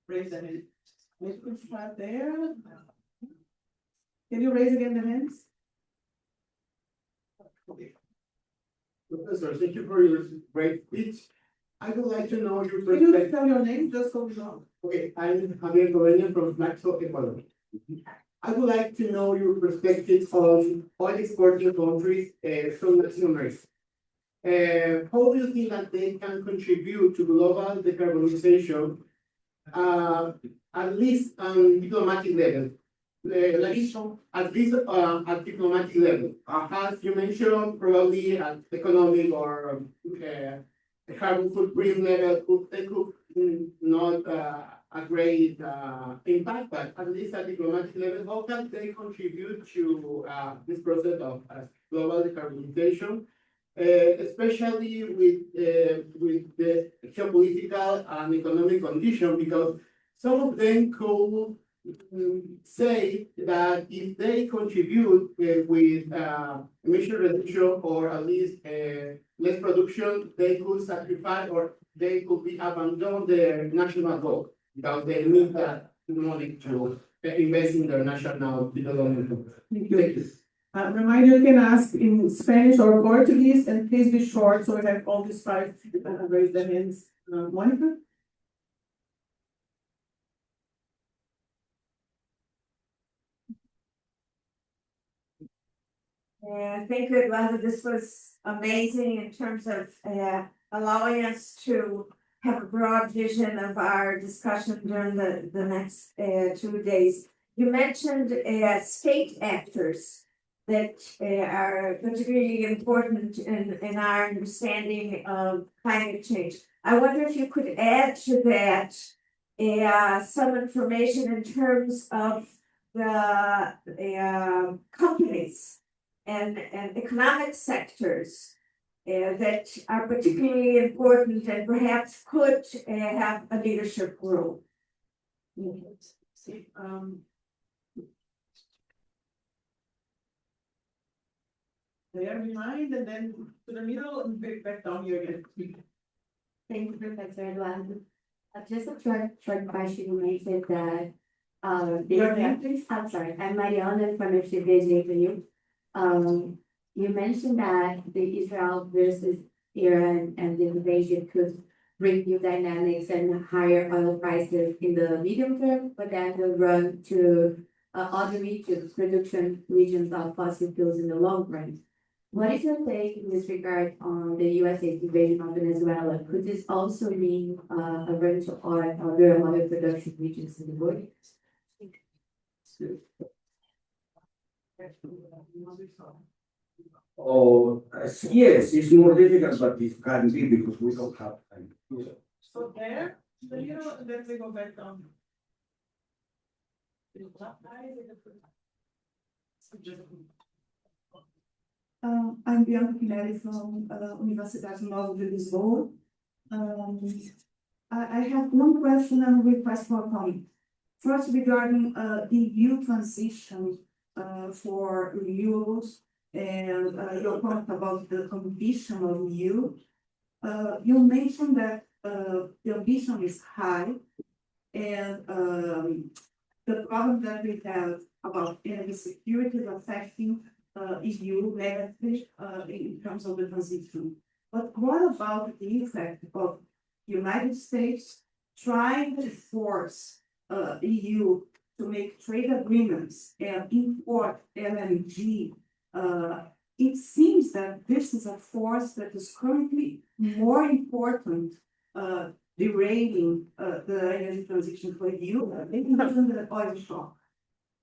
raise their hand. Let's start there. Can you raise again the hands? Okay. Professor, thank you for your great speech. I would like to know your Can you perspective. tell your name just so we know? Okay, I'm Javier Coveña from Flaxo, Ecuador. I would like to know your perspective on oil exporting countries from Latin America. How do you think that they can contribute to global decarbonization, at least on diplomatic level? At least at diplomatic level. As you mentioned, probably at economic or carbon footprint level, they could not a great impact, but at least at diplomatic level, how can they contribute to this process of global decarbonization, especially with the geopolitical and economic condition, because some of them could say that if they contribute with emission reduction or at least less production, they could sacrifice or they could be abandon their national goal because they need that money to invest in their national development. Thank you. Reminder, you can ask in Spanish or Portuguese, and please be short, so we have all these 5 people who raise their hands. Monica? Thank you, Eduardo. This was amazing in terms of allowing us to have a broad vision of our discussion during the next 2 days. You mentioned state actors that are particularly important in our understanding of climate change. I wonder if you could add to that some information in terms of the companies and economic sectors that are particularly important and perhaps could have a leadership role. There behind, and then to the middle, and back down here again. Thank you, Professor Eduardo. Just a short question. You mentioned that Your name, please? I'm sorry, I'm Mariana from FGV. You mentioned that the Israel versus Iran and the invasion could bring new dynamics and higher oil prices in the medium term, but that will run to other regions, production regions of fossil fuels in the long run. What is your take in this regard on the USA's invasion of Venezuela? Could this also mean a run to other oil production regions in the world? Oh, yes, it's more difficult, but it can be because we don't have time. So there, the middle, and then we go back down. I'm Bianca Pinelli from Universidade Nova de Lisboa. I have one question and a request for a comment. First, regarding the EU transition for renewables and your comment about the ambition of EU. You mentioned that the ambition is high, and the problem that we have about energy security is affecting EU negatively in terms of the transition. But what about the effect of the United States trying to force EU to make trade agreements and import LNG? It seems that this is a force that is currently more important derailing the energy transition for EU than the oil shock.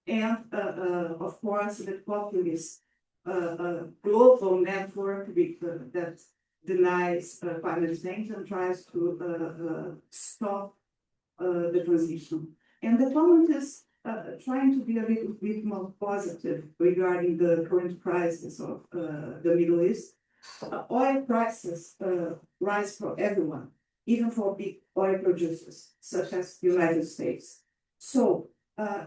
And of course, the populist global network that denies climate change and tries to stop the transition. And the comment is trying to be a little bit more positive regarding the current crisis of the Middle East. Oil prices rise for everyone, even for big oil producers, such as the United States. So,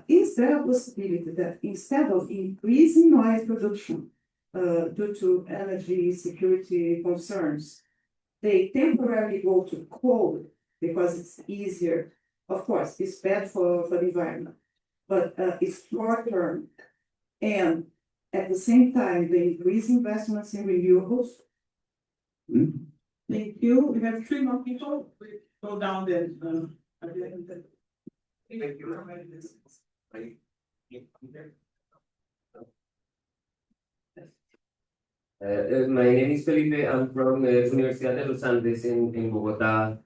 is there a possibility that instead of increasing oil production due to energy security concerns, they temporarily go to coal because it's easier? Of course, it's bad for the environment, but it's short term. And at the same time, they increase investments in renewables. Thank you. We have 3 more people. We go down then. Thank you. My name is Felipe. I'm from the Universidad de los Andes in Bogotá,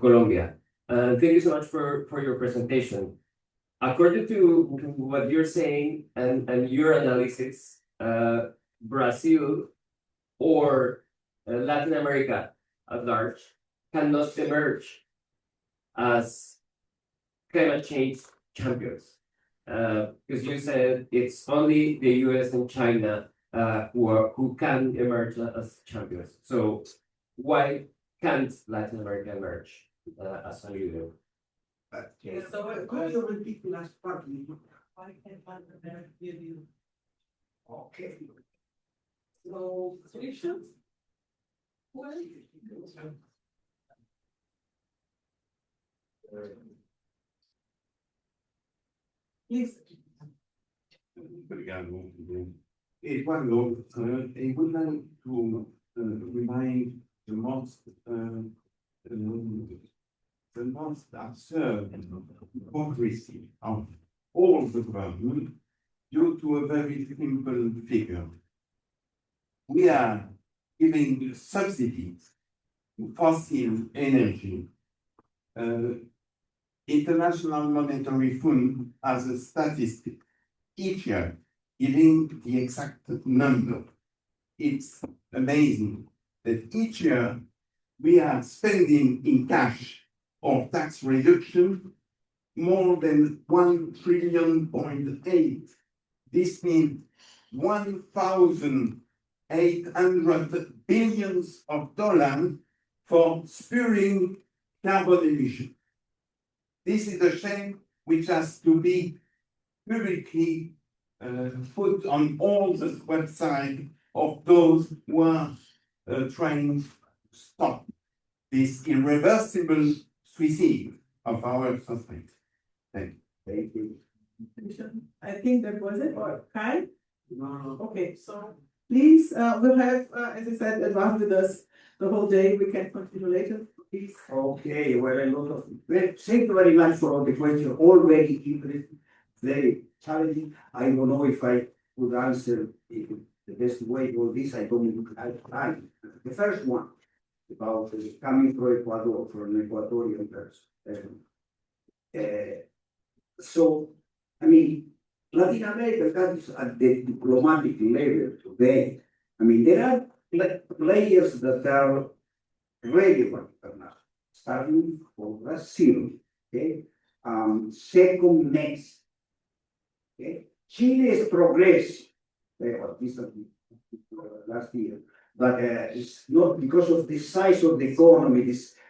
Colombia. Thank you so much for your presentation. According to what you're saying and your analysis, Brazil or Latin America at large cannot emerge as climate change champions? Because you said it's only the US and China who can emerge as champions. So why can't Latin America emerge as a leader? Could you repeat the last part? Okay. So, solutions? Please. Obrigado. Eduardo, I would like to remind the most absurd hypocrisy of all the government due to a very simple figure. We are giving subsidies to fossil energy. International Monetary Fund has a statistic each year giving the exact number. It's amazing that each year we are spending in cash or tax reduction more than 1.8 trillion. This means 1,800 billions of dollars for spurring carbon emission. This is a shame which has to be publicly put on all the websites of those who are trying to stop this irreversible suicide of our society. Thank you. I think that was it, or Kai? No. Okay, so please, we'll have, as I said, Eduardo with us the whole day. We can continue later, please. Okay, well, a lot of, well, thank you very much for all the questions, all very interesting, very challenging. I don't know if I would answer in the best way all this. I don't have time. The first one about coming from Ecuador, from an Ecuadorian person. So, I mean, Latin America countries at the diplomatic level today, I mean, there are players that are relevant now, starting from Brazil, okay? Second, Mexico, okay? Chile is progressing, last year, but it's not because of the size of the economy,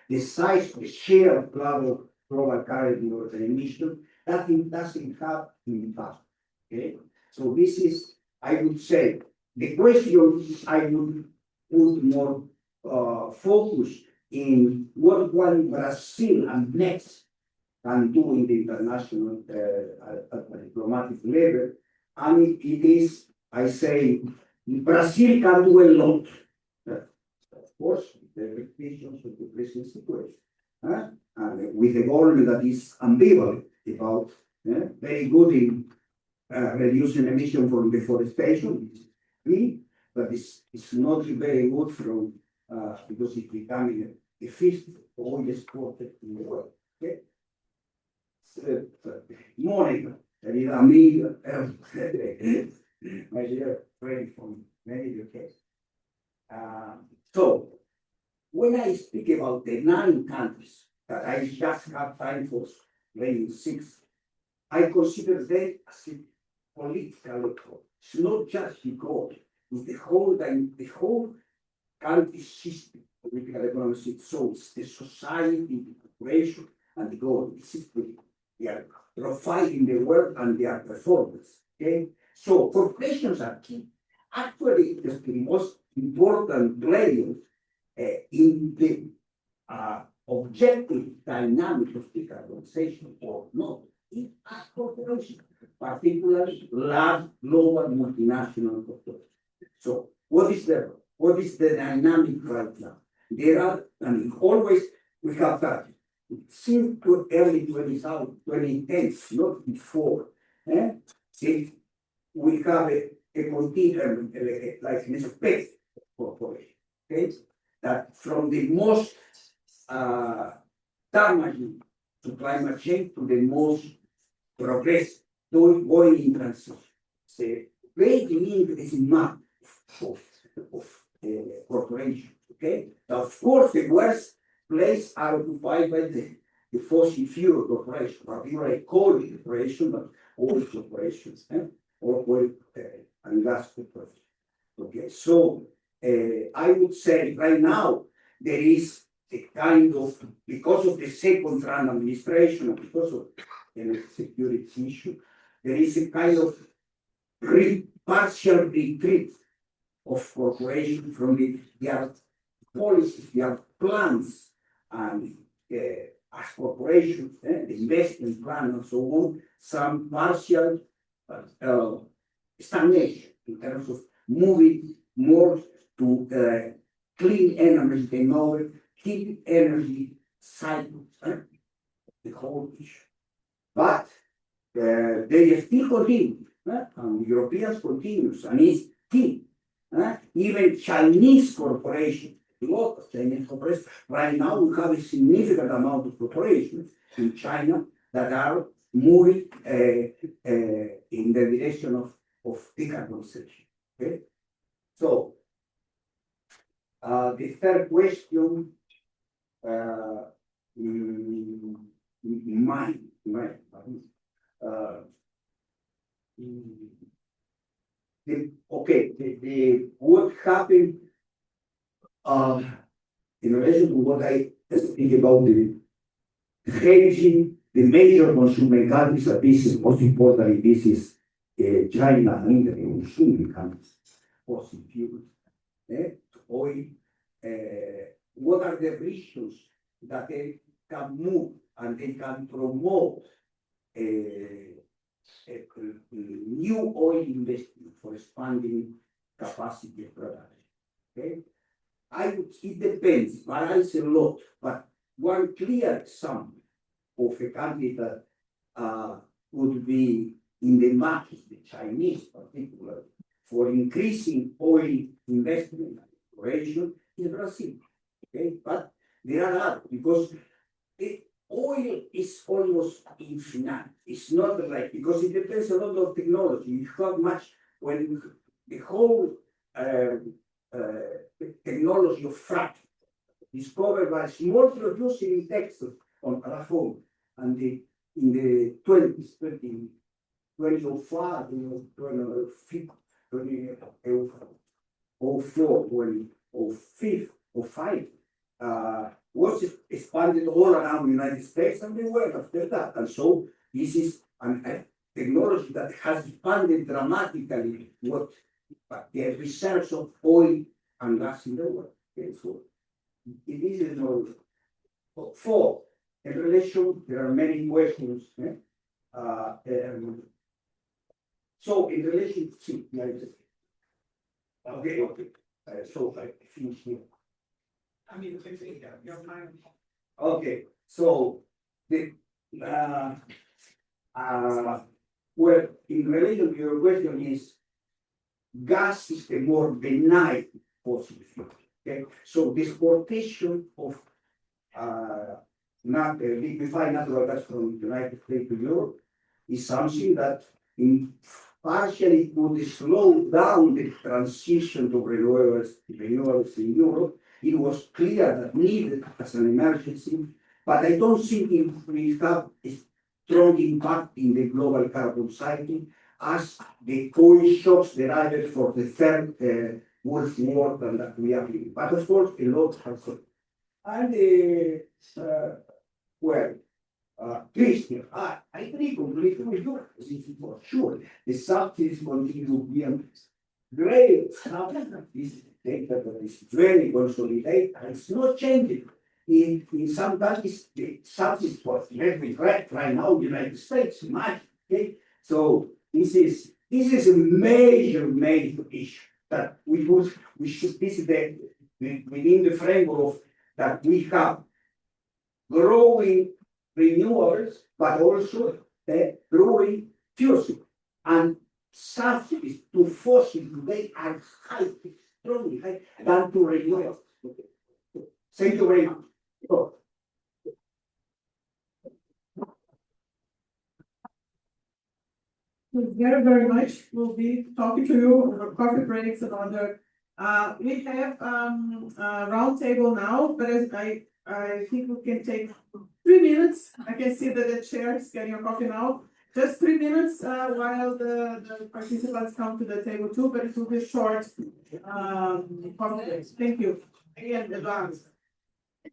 the size of the share of global currency or the emission, that doesn't have impact. Okay, so this is, I would say, the question I would put more focus in what one Brazil and Mexico can do in the international at the diplomatic level, and it is, I say, Brazil can do a lot. Of course, the expectations of the present situation, and with a government that is ambivalent about very good in reducing emission from deforestation, but it's not very good from because it's becoming the fifth oil exporter in the world. Okay? Morning, amiga, my dear friend from many UK. So, when I speak about the 9 countries that I just have time for maybe 6, I consider them as a political approach. It's not just because it's the whole country system, political economic system, so it's the society, the population, and the government. This is they are profiling the work and their performance. Okay, so corporations are key. Actually, the most important players in the objective dynamic of decarbonization or not is corporations, particularly large global multinational corporations. So, what is the dynamic right now? There are, I mean, always we have that. Since early 2010s, not before, if we have a continuum, like an effect corporation, okay? That from the most damaging to climate change to the most progressive, going in transition. The great need is not of corporations, okay? Now, of course, the worst place are occupied by the the fossil fuel corporation, particularly coal corporation, but all corporations, or oil and gas corporations. Okay, so I would say right now there is a kind of, because of the second Trump administration, and because of energy security issue, there is a kind of partial retreat of corporations from their policies, their plans, and as corporations, the investment plan and so on, some partial stagnation in terms of moving more to clean energy technology, clean energy cycles, the whole issue. But they still continue, and Europeans continues, and it's key. Even Chinese corporations, a lot of Chinese corporations, right now we have a significant amount of corporations in China that are moving in the direction of decarbonization. Okay? So, the third question, mine. What happened in relation to what I speak about the hedging the major consuming countries, that this is most importantly, this is China and the consuming countries, fossil fuels, oil. What are the regions that they can move and they can promote new oil investment for expanding capacity of production? Okay, it depends, varies a lot, but one clear example of a country that would be in the market, the Chinese particularly, for increasing oil investment and exploration is Brazil. Okay, but there are others because oil is almost infinite. It's not like, because it depends a lot of technology. You have much, when the whole technology of fracking discovered by small producer in Texas on Arafon, and in the 20s, 2005, 2005, was expanded all around the United States and the world after that. And so this is a technology that has expanded dramatically the reserves of oil and gas in the world. Okay, so it is a knowledge. Four, in relation, there are many questions. So in relation, okay. So I finish here. Okay, so well, in relation to your question is, gas is the more benign fossil fuel. Okay, so the exportation of liquefied natural gas from the United States to Europe is something that partially could slow down the transition to renewables in Europe. It was clear that needed as an emergency, but I don't think it will have a strong impact in the global carbon cycle as the coal shocks derived for the third World War that we are living. But of course, a lot has happened. And Christian, I agree completely with you. This is for sure. The subsidies continue to be great. This data that is very consolidated, and it's not changing. In some countries, the subsidies for right now, the United States, much. Okay, so this is a major issue that we should. This is within the framework of that we have growing renewables, but also growing fuels, and subsidies to fossil today are strongly high than to renewables. Thank you very much. Very much. We'll be talking to you about coffee breaks and other. We have a roundtable now, but as I think we can take 3 minutes. I can see that the chair is getting a coffee now. Just 3 minutes, while the participants come to the table too, but it will be short, coffee break. Thank you. Again, advance.